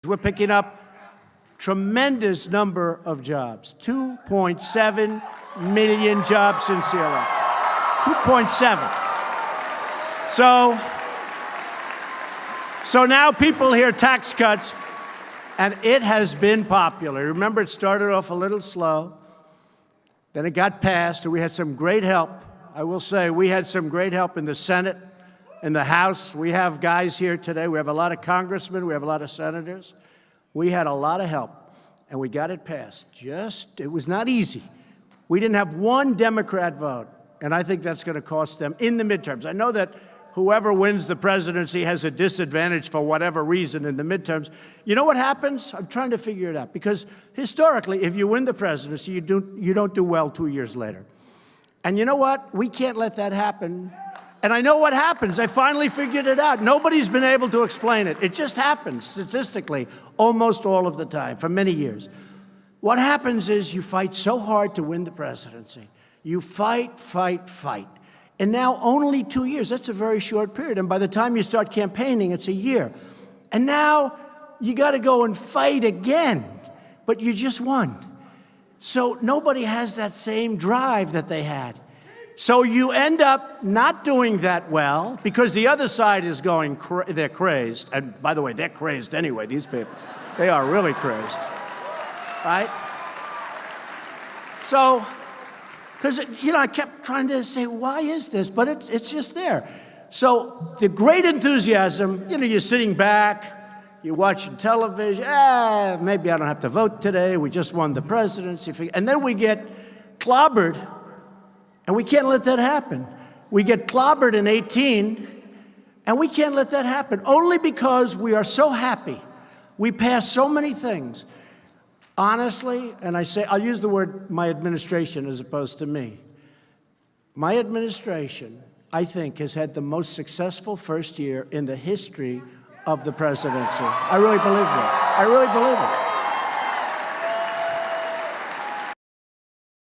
We're picking up tremendous number of jobs. 2.7 million jobs since the election. 2.7. So now people hear tax cuts, and it has been popular. Remember, it started off a little slow. Then it got passed, and we had some great help. I will say we had some great help in the Senate, in the House. We have guys here today. We have a lot of congressmen. We have a lot of senators. We had a lot of help, and we got it passed. It was not easy. We didn't have one Democrat vote, and I think that's going to cost them in the midterms. I know that whoever wins the presidency has a disadvantage for whatever reason in the midterms. You know what happens? I'm trying to figure it out, because historically, if you win the presidency, you don't do well 2 years later. And you know what? We can't let that happen. And I know what happens. I finally figured it out. Nobody's been able to explain it. It just happens statistically almost all of the time for many years. What happens is you fight so hard to win the presidency. You fight, fight, fight. And now only 2 years, that's a very short period. And by the time you start campaigning, it's a year. And now you got to go and fight again, but you just won. So nobody has that same drive that they had. So you end up not doing that well because the other side is going, they're crazed. And by the way, they're crazed anyway, these people. They are really crazed, right? So, because, I kept trying to say, why is this? But it's just there. So the great enthusiasm, you're sitting back, you're watching television, maybe I don't have to vote today, we just won the presidency. And then we get clobbered, and we can't let that happen. We get clobbered in 18, and we can't let that happen, only because we are so happy. We pass so many things. Honestly, and I'll use the word my administration as opposed to me. My administration, I think, has had the most successful first year in the history of the presidency. I really believe that. I really believe it.